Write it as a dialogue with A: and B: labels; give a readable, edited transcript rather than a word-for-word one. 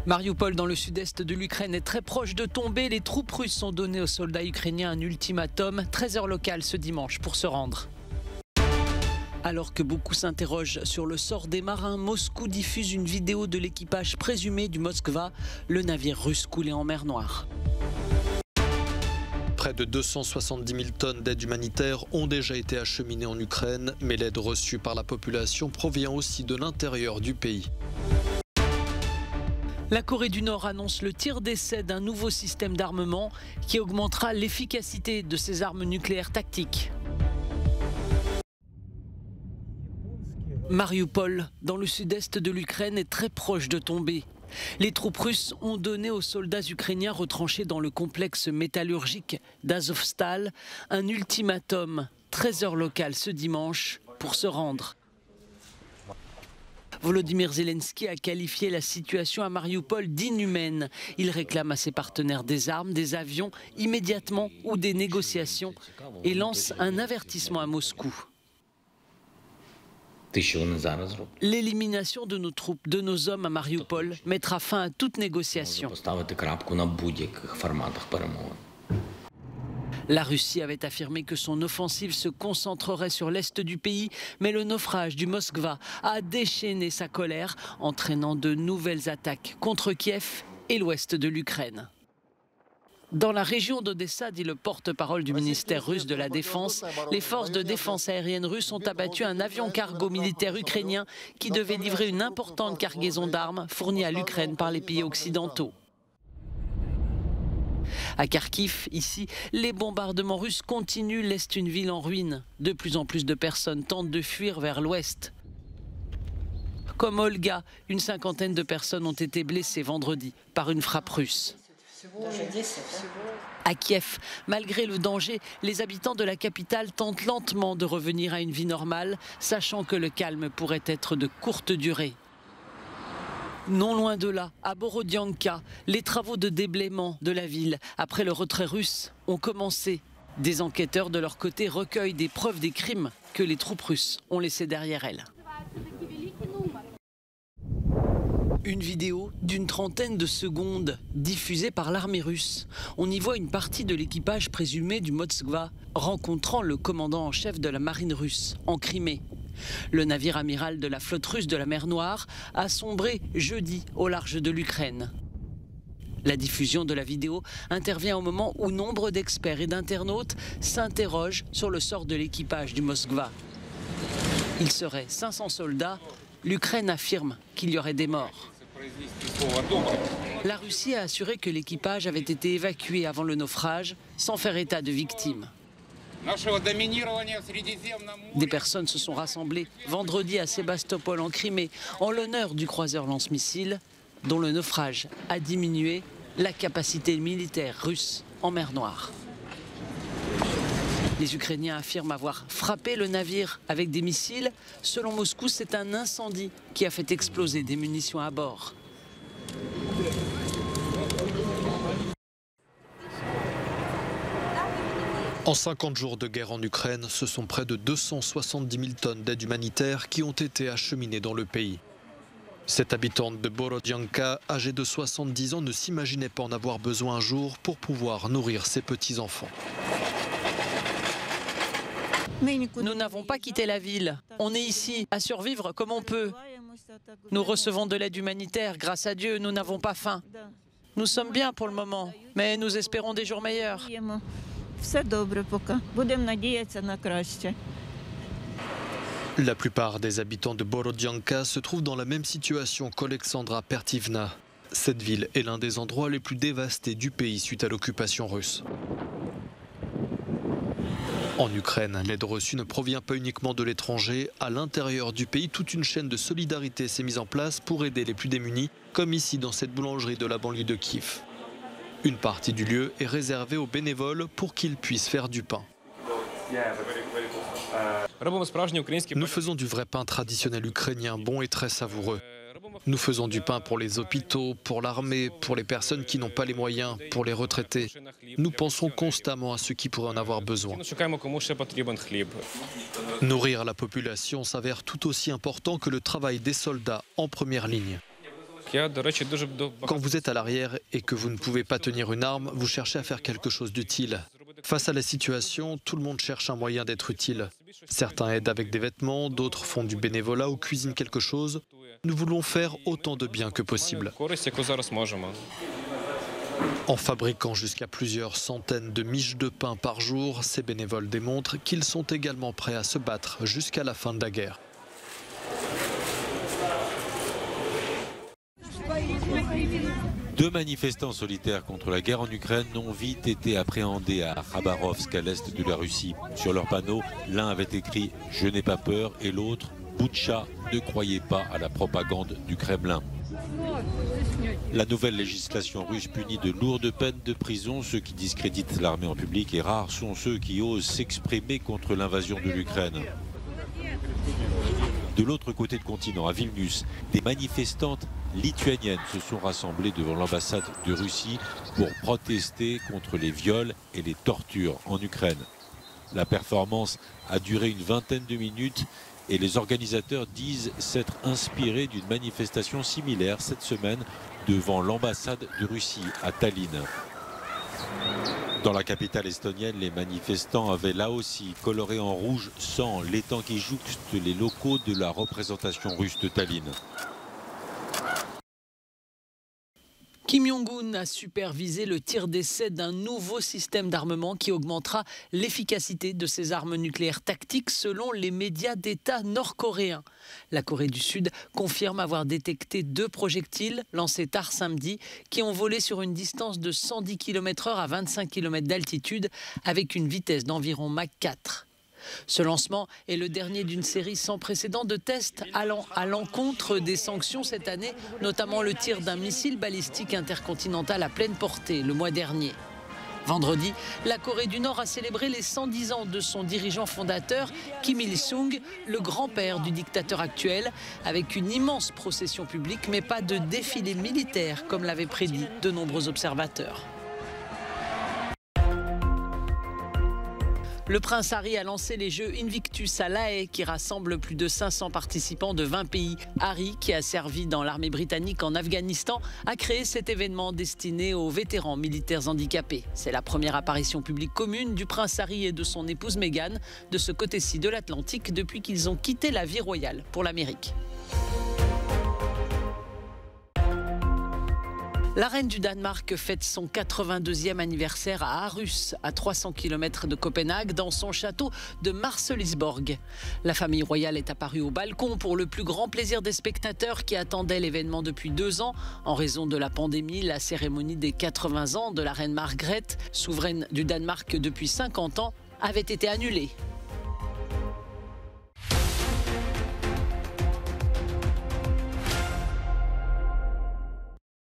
A: Mariupol, dans le sud-est de l'Ukraine, est très proche de tomber. Les troupes russes ont donné aux soldats ukrainiens un ultimatum, 13h locales ce dimanche, pour se rendre. Alors que beaucoup s'interrogent sur le sort des marins, Moscou diffuse une vidéo de l'équipage présumé du Moskva, le navire russe coulé en mer Noire.
B: Près de 270 000 tonnes d'aide humanitaire ont déjà été acheminées en Ukraine, mais l'aide reçue par la population provient aussi de l'intérieur du pays.
A: La Corée du Nord annonce le tir d'essai d'un nouveau système d'armement qui augmentera l'efficacité de ses armes nucléaires tactiques. Mariupol, dans le sud-est de l'Ukraine, est très proche de tomber. Les troupes russes ont donné aux soldats ukrainiens retranchés dans le complexe métallurgique d'Azovstal un ultimatum, 13h locales ce dimanche, pour se rendre. Volodymyr Zelensky a qualifié la situation à Mariupol d'inhumaine. Il réclame à ses partenaires des armes, des avions, immédiatement, ou des négociations, et lance un avertissement à Moscou. L'élimination de nos troupes, de nos hommes à Mariupol, mettra fin à toute négociation. La Russie avait affirmé que son offensive se concentrerait sur l'est du pays, mais le naufrage du Moskva a déchaîné sa colère, entraînant de nouvelles attaques contre Kiev et l'ouest de l'Ukraine. Dans la région d'Odessa, dit le porte-parole du ministère russe de la Défense, les forces de défense aérienne russes ont abattu un avion cargo militaire ukrainien qui devait livrer une importante cargaison d'armes fournie à l'Ukraine par les pays occidentaux. À Kharkiv, ici, les bombardements russes continuent, l'est une ville en ruine. De plus en plus de personnes tentent de fuir vers l'ouest. Comme Olga, une cinquantaine de personnes ont été blessées vendredi par une frappe russe. À Kiev, malgré le danger, les habitants de la capitale tentent lentement de revenir à une vie normale, sachant que le calme pourrait être de courte durée. Non loin de là, à Borodianka, les travaux de déblaiement de la ville, après le retrait russe, ont commencé. Des enquêteurs de leur côté recueillent des preuves des crimes que les troupes russes ont laissés derrière elles. Une vidéo d'une trentaine de secondes diffusée par l'armée russe. On y voit une partie de l'équipage présumé du Moskva rencontrant le commandant en chef de la marine russe en Crimée. Le navire amiral de la flotte russe de la mer Noire a sombré jeudi au large de l'Ukraine. La diffusion de la vidéo intervient au moment où nombre d'experts et d'internautes s'interrogent sur le sort de l'équipage du Moskva. Il serait 500 soldats. L'Ukraine affirme qu'il y aurait des morts. La Russie a assuré que l'équipage avait été évacué avant le naufrage, sans faire état de victimes. Des personnes se sont rassemblées vendredi à Sébastopol en Crimée en l'honneur du croiseur lance-missiles dont le naufrage a diminué la capacité militaire russe en mer Noire. Les Ukrainiens affirment avoir frappé le navire avec des missiles. Selon Moscou, c'est un incendie qui a fait exploser des munitions à bord.
B: En 50 jours de guerre en Ukraine, ce sont près de 270 000 tonnes d'aide humanitaire qui ont été acheminées dans le pays. Cette habitante de Borodianka, âgée de 70 ans, ne s'imaginait pas en avoir besoin un jour pour pouvoir nourrir ses petits-enfants.
A: Nous n'avons pas quitté la ville. On est ici à survivre comme on peut. Nous recevons de l'aide humanitaire. Grâce à Dieu, nous n'avons pas faim. Nous sommes bien pour le moment, mais nous espérons des jours meilleurs.
B: La plupart des habitants de Borodianka se trouvent dans la même situation qu'Olexandra Pertivna. Cette ville est l'un des endroits les plus dévastés du pays suite à l'occupation russe. En Ukraine, l'aide reçue ne provient pas uniquement de l'étranger. À l'intérieur du pays, toute une chaîne de solidarité s'est mise en place pour aider les plus démunis, comme ici dans cette boulangerie de la banlieue de Kiev. Une partie du lieu est réservée aux bénévoles pour qu'ils puissent faire du pain. Nous faisons du vrai pain traditionnel ukrainien, bon et très savoureux. Nous faisons du pain pour les hôpitaux, pour l'armée, pour les personnes qui n'ont pas les moyens, pour les retraités. Nous pensons constamment à ceux qui pourraient en avoir besoin. Nourrir la population s'avère tout aussi important que le travail des soldats en première ligne. Quand vous êtes à l'arrière et que vous ne pouvez pas tenir une arme, vous cherchez à faire quelque chose d'utile. Face à la situation, tout le monde cherche un moyen d'être utile. Certains aident avec des vêtements, d'autres font du bénévolat ou cuisinent quelque chose. Nous voulons faire autant de bien que possible. En fabriquant jusqu'à plusieurs centaines de miches de pain par jour, ces bénévoles démontrent qu'ils sont également prêts à se battre jusqu'à la fin de la guerre.
C: Deux manifestants solitaires contre la guerre en Ukraine ont vite été appréhendés à Khabarovsk, à l'est de la Russie. Sur leur panneau, l'un avait écrit « Je n'ai pas peur » et l'autre « Boutcha, ne croyez pas à la propagande du Kremlin ». La nouvelle législation russe punit de lourdes peines de prison ceux qui discréditent l'armée en public et rares sont ceux qui osent s'exprimer contre l'invasion de l'Ukraine. De l'autre côté du continent, à Vilnius, des manifestantes lituaniennes se sont rassemblées devant l'ambassade de Russie pour protester contre les viols et les tortures en Ukraine. La performance a duré une vingtaine de minutes et les organisateurs disent s'être inspirés d'une manifestation similaire cette semaine devant l'ambassade de Russie à Tallinn. Dans la capitale estonienne, les manifestants avaient là aussi coloré en rouge sang l'étang qui jouxte les locaux de la représentation russe de Tallinn.
A: Kim Jong-un a supervisé le tir d'essai d'un nouveau système d'armement qui augmentera l'efficacité de ses armes nucléaires tactiques selon les médias d'État nord-coréens. La Corée du Sud confirme avoir détecté 2 projectiles lancés tard samedi qui ont volé sur une distance de 110 km/h à 25 km d'altitude avec une vitesse d'environ Mach 4. Ce lancement est le dernier d'une série sans précédent de tests allant à l'encontre des sanctions cette année, notamment le tir d'un missile balistique intercontinental à pleine portée le mois dernier. Vendredi, la Corée du Nord a célébré les 110 ans de son dirigeant fondateur, Kim Il-sung, le grand-père du dictateur actuel, avec une immense procession publique, mais pas de défilé militaire, comme l'avaient prédit de nombreux observateurs. Le prince Harry a lancé les Jeux Invictus à La Haye qui rassemblent plus de 500 participants de 20 pays. Harry, qui a servi dans l'armée britannique en Afghanistan, a créé cet événement destiné aux vétérans militaires handicapés. C'est la première apparition publique commune du prince Harry et de son épouse Meghan de ce côté-ci de l'Atlantique depuis qu'ils ont quitté la vie royale pour l'Amérique. La reine du Danemark fête son 82e anniversaire à Aarhus, à 300 km de Copenhague, dans son château de Marselisborg. La famille royale est apparue au balcon pour le plus grand plaisir des spectateurs qui attendaient l'événement depuis 2 ans. En raison de la pandémie, la cérémonie des 80 ans de la reine Margrethe, souveraine du Danemark depuis 50 ans, avait été annulée.